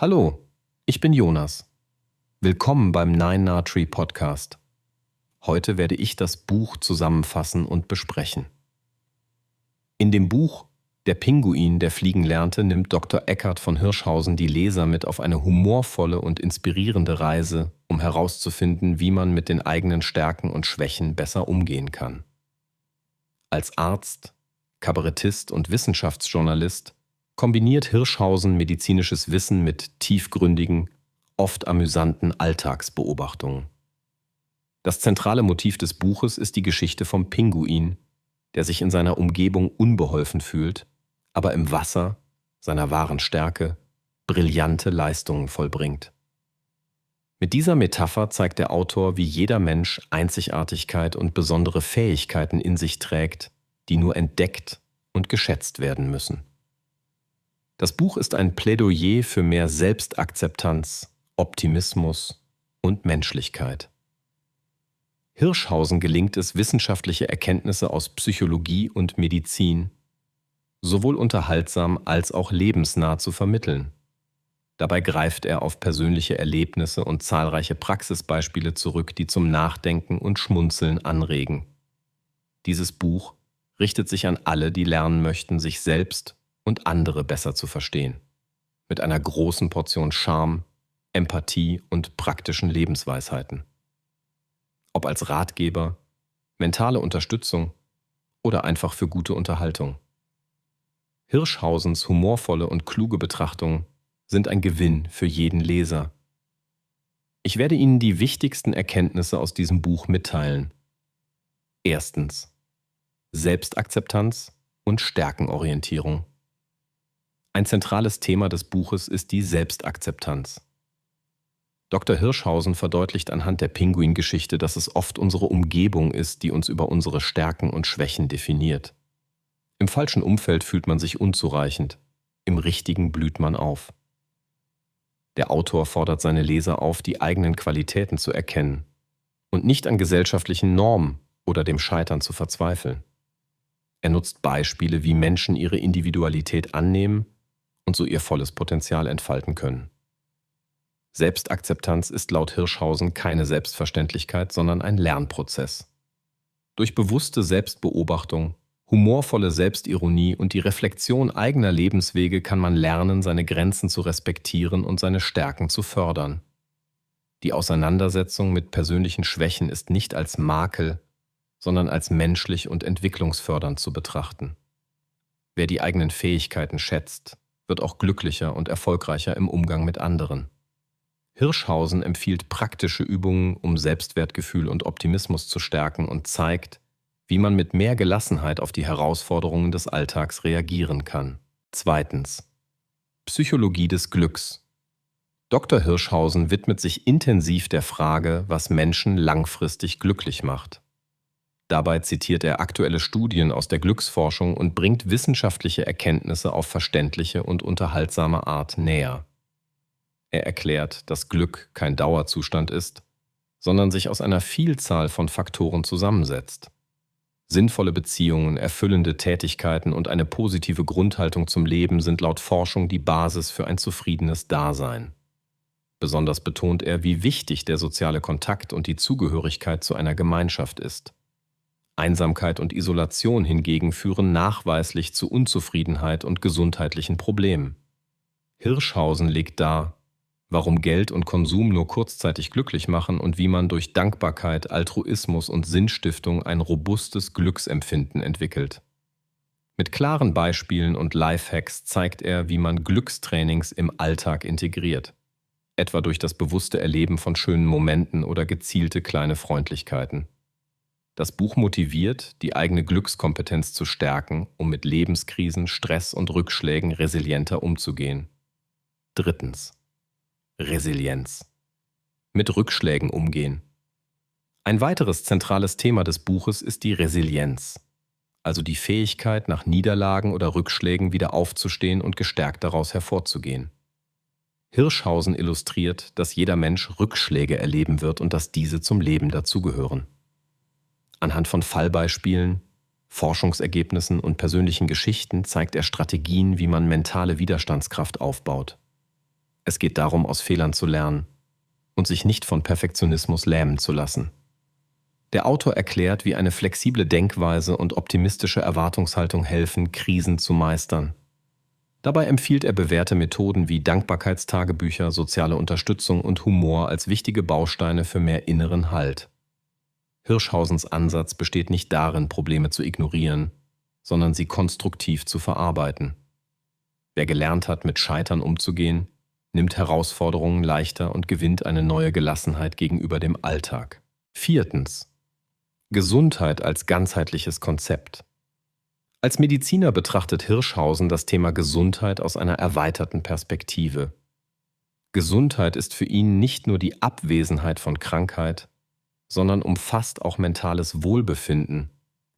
Hallo, ich bin Jonas. Willkommen beim Nine Nah Tree Podcast. Heute werde ich das Buch zusammenfassen und besprechen. In dem Buch Der Pinguin, der fliegen lernte, nimmt Dr. Eckhard von Hirschhausen die Leser mit auf eine humorvolle und inspirierende Reise, um herauszufinden, wie man mit den eigenen Stärken und Schwächen besser umgehen kann. Als Arzt, Kabarettist und Wissenschaftsjournalist kombiniert Hirschhausen medizinisches Wissen mit tiefgründigen, oft amüsanten Alltagsbeobachtungen. Das zentrale Motiv des Buches ist die Geschichte vom Pinguin, der sich in seiner Umgebung unbeholfen fühlt, aber im Wasser, seiner wahren Stärke, brillante Leistungen vollbringt. Mit dieser Metapher zeigt der Autor, wie jeder Mensch Einzigartigkeit und besondere Fähigkeiten in sich trägt, die nur entdeckt und geschätzt werden müssen. Das Buch ist ein Plädoyer für mehr Selbstakzeptanz, Optimismus und Menschlichkeit. Hirschhausen gelingt es, wissenschaftliche Erkenntnisse aus Psychologie und Medizin sowohl unterhaltsam als auch lebensnah zu vermitteln. Dabei greift er auf persönliche Erlebnisse und zahlreiche Praxisbeispiele zurück, die zum Nachdenken und Schmunzeln anregen. Dieses Buch richtet sich an alle, die lernen möchten, sich selbst und andere besser zu verstehen. Mit einer großen Portion Charme, Empathie und praktischen Lebensweisheiten. Ob als Ratgeber, mentale Unterstützung oder einfach für gute Unterhaltung. Hirschhausens humorvolle und kluge Betrachtungen sind ein Gewinn für jeden Leser. Ich werde Ihnen die wichtigsten Erkenntnisse aus diesem Buch mitteilen. Erstens: Selbstakzeptanz und Stärkenorientierung. Ein zentrales Thema des Buches ist die Selbstakzeptanz. Dr. Hirschhausen verdeutlicht anhand der Pinguin-Geschichte, dass es oft unsere Umgebung ist, die uns über unsere Stärken und Schwächen definiert. Im falschen Umfeld fühlt man sich unzureichend, im richtigen blüht man auf. Der Autor fordert seine Leser auf, die eigenen Qualitäten zu erkennen und nicht an gesellschaftlichen Normen oder dem Scheitern zu verzweifeln. Er nutzt Beispiele, wie Menschen ihre Individualität annehmen und so ihr volles Potenzial entfalten können. Selbstakzeptanz ist laut Hirschhausen keine Selbstverständlichkeit, sondern ein Lernprozess. Durch bewusste Selbstbeobachtung, humorvolle Selbstironie und die Reflexion eigener Lebenswege kann man lernen, seine Grenzen zu respektieren und seine Stärken zu fördern. Die Auseinandersetzung mit persönlichen Schwächen ist nicht als Makel, sondern als menschlich und entwicklungsfördernd zu betrachten. Wer die eigenen Fähigkeiten schätzt, wird auch glücklicher und erfolgreicher im Umgang mit anderen. Hirschhausen empfiehlt praktische Übungen, um Selbstwertgefühl und Optimismus zu stärken und zeigt, wie man mit mehr Gelassenheit auf die Herausforderungen des Alltags reagieren kann. Zweitens: Psychologie des Glücks. Dr. Hirschhausen widmet sich intensiv der Frage, was Menschen langfristig glücklich macht. Dabei zitiert er aktuelle Studien aus der Glücksforschung und bringt wissenschaftliche Erkenntnisse auf verständliche und unterhaltsame Art näher. Er erklärt, dass Glück kein Dauerzustand ist, sondern sich aus einer Vielzahl von Faktoren zusammensetzt. Sinnvolle Beziehungen, erfüllende Tätigkeiten und eine positive Grundhaltung zum Leben sind laut Forschung die Basis für ein zufriedenes Dasein. Besonders betont er, wie wichtig der soziale Kontakt und die Zugehörigkeit zu einer Gemeinschaft ist. Einsamkeit und Isolation hingegen führen nachweislich zu Unzufriedenheit und gesundheitlichen Problemen. Hirschhausen legt dar, warum Geld und Konsum nur kurzzeitig glücklich machen und wie man durch Dankbarkeit, Altruismus und Sinnstiftung ein robustes Glücksempfinden entwickelt. Mit klaren Beispielen und Lifehacks zeigt er, wie man Glückstrainings im Alltag integriert, etwa durch das bewusste Erleben von schönen Momenten oder gezielte kleine Freundlichkeiten. Das Buch motiviert, die eigene Glückskompetenz zu stärken, um mit Lebenskrisen, Stress und Rückschlägen resilienter umzugehen. Drittens: Resilienz. Mit Rückschlägen umgehen. Ein weiteres zentrales Thema des Buches ist die Resilienz, also die Fähigkeit, nach Niederlagen oder Rückschlägen wieder aufzustehen und gestärkt daraus hervorzugehen. Hirschhausen illustriert, dass jeder Mensch Rückschläge erleben wird und dass diese zum Leben dazugehören. Anhand von Fallbeispielen, Forschungsergebnissen und persönlichen Geschichten zeigt er Strategien, wie man mentale Widerstandskraft aufbaut. Es geht darum, aus Fehlern zu lernen und sich nicht von Perfektionismus lähmen zu lassen. Der Autor erklärt, wie eine flexible Denkweise und optimistische Erwartungshaltung helfen, Krisen zu meistern. Dabei empfiehlt er bewährte Methoden wie Dankbarkeitstagebücher, soziale Unterstützung und Humor als wichtige Bausteine für mehr inneren Halt. Hirschhausens Ansatz besteht nicht darin, Probleme zu ignorieren, sondern sie konstruktiv zu verarbeiten. Wer gelernt hat, mit Scheitern umzugehen, nimmt Herausforderungen leichter und gewinnt eine neue Gelassenheit gegenüber dem Alltag. 4. Gesundheit als ganzheitliches Konzept. Als Mediziner betrachtet Hirschhausen das Thema Gesundheit aus einer erweiterten Perspektive. Gesundheit ist für ihn nicht nur die Abwesenheit von Krankheit, sondern umfasst auch mentales Wohlbefinden,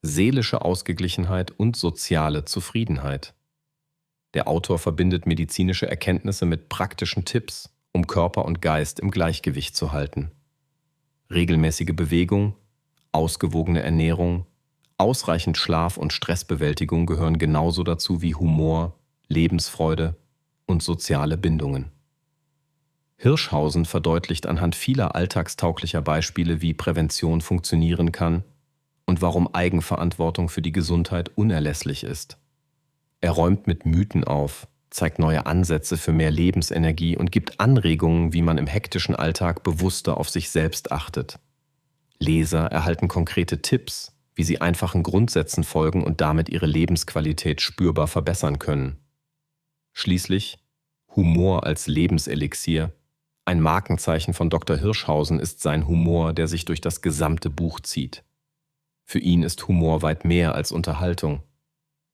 seelische Ausgeglichenheit und soziale Zufriedenheit. Der Autor verbindet medizinische Erkenntnisse mit praktischen Tipps, um Körper und Geist im Gleichgewicht zu halten. Regelmäßige Bewegung, ausgewogene Ernährung, ausreichend Schlaf und Stressbewältigung gehören genauso dazu wie Humor, Lebensfreude und soziale Bindungen. Hirschhausen verdeutlicht anhand vieler alltagstauglicher Beispiele, wie Prävention funktionieren kann und warum Eigenverantwortung für die Gesundheit unerlässlich ist. Er räumt mit Mythen auf, zeigt neue Ansätze für mehr Lebensenergie und gibt Anregungen, wie man im hektischen Alltag bewusster auf sich selbst achtet. Leser erhalten konkrete Tipps, wie sie einfachen Grundsätzen folgen und damit ihre Lebensqualität spürbar verbessern können. Schließlich Humor als Lebenselixier. Ein Markenzeichen von Dr. Hirschhausen ist sein Humor, der sich durch das gesamte Buch zieht. Für ihn ist Humor weit mehr als Unterhaltung.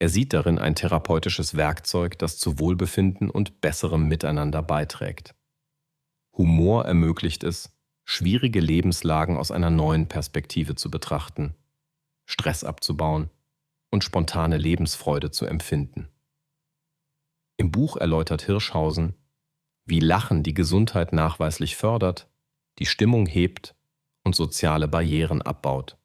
Er sieht darin ein therapeutisches Werkzeug, das zu Wohlbefinden und besserem Miteinander beiträgt. Humor ermöglicht es, schwierige Lebenslagen aus einer neuen Perspektive zu betrachten, Stress abzubauen und spontane Lebensfreude zu empfinden. Im Buch erläutert Hirschhausen, wie Lachen die Gesundheit nachweislich fördert, die Stimmung hebt und soziale Barrieren abbaut.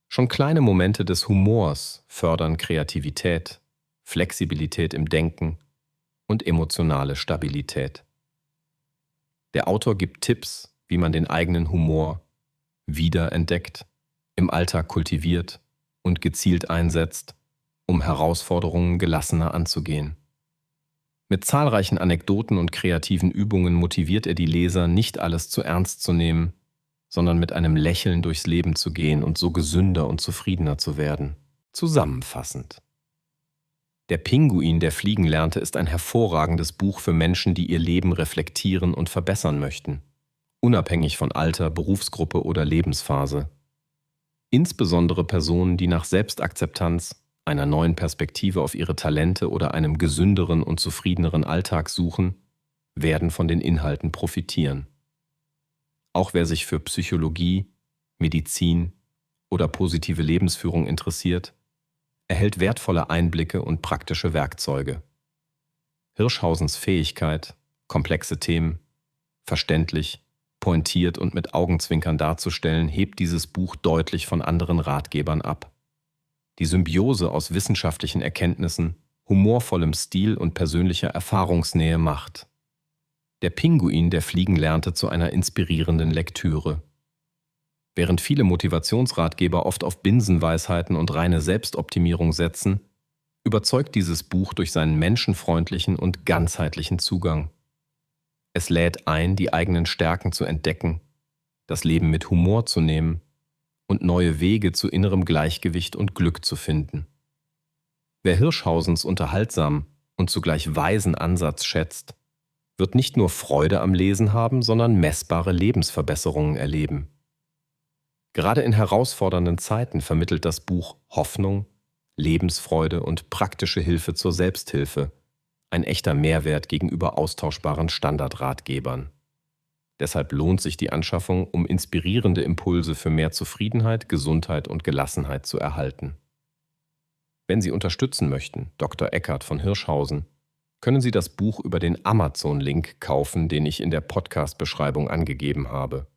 Schon kleine Momente des Humors fördern Kreativität, Flexibilität im Denken und emotionale Stabilität. Der Autor gibt Tipps, wie man den eigenen Humor wiederentdeckt, im Alltag kultiviert und gezielt einsetzt, um Herausforderungen gelassener anzugehen. Mit zahlreichen Anekdoten und kreativen Übungen motiviert er die Leser, nicht alles zu ernst zu nehmen, sondern mit einem Lächeln durchs Leben zu gehen und so gesünder und zufriedener zu werden. Zusammenfassend. Der Pinguin, der fliegen lernte, ist ein hervorragendes Buch für Menschen, die ihr Leben reflektieren und verbessern möchten, unabhängig von Alter, Berufsgruppe oder Lebensphase. Insbesondere Personen, die nach Selbstakzeptanz, einer neuen Perspektive auf ihre Talente oder einem gesünderen und zufriedeneren Alltag suchen, werden von den Inhalten profitieren. Auch wer sich für Psychologie, Medizin oder positive Lebensführung interessiert, erhält wertvolle Einblicke und praktische Werkzeuge. Hirschhausens Fähigkeit, komplexe Themen verständlich, pointiert und mit Augenzwinkern darzustellen, hebt dieses Buch deutlich von anderen Ratgebern ab. Die Symbiose aus wissenschaftlichen Erkenntnissen, humorvollem Stil und persönlicher Erfahrungsnähe macht Der Pinguin, der fliegen lernte, zu einer inspirierenden Lektüre. Während viele Motivationsratgeber oft auf Binsenweisheiten und reine Selbstoptimierung setzen, überzeugt dieses Buch durch seinen menschenfreundlichen und ganzheitlichen Zugang. Es lädt ein, die eigenen Stärken zu entdecken, das Leben mit Humor zu nehmen und neue Wege zu innerem Gleichgewicht und Glück zu finden. Wer Hirschhausens unterhaltsamen und zugleich weisen Ansatz schätzt, wird nicht nur Freude am Lesen haben, sondern messbare Lebensverbesserungen erleben. Gerade in herausfordernden Zeiten vermittelt das Buch Hoffnung, Lebensfreude und praktische Hilfe zur Selbsthilfe, ein echter Mehrwert gegenüber austauschbaren Standardratgebern. Deshalb lohnt sich die Anschaffung, um inspirierende Impulse für mehr Zufriedenheit, Gesundheit und Gelassenheit zu erhalten. Wenn Sie unterstützen möchten, Dr. Eckhart von Hirschhausen, können Sie das Buch über den Amazon-Link kaufen, den ich in der Podcast-Beschreibung angegeben habe.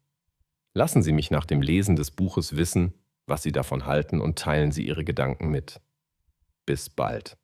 Lassen Sie mich nach dem Lesen des Buches wissen, was Sie davon halten und teilen Sie Ihre Gedanken mit. Bis bald.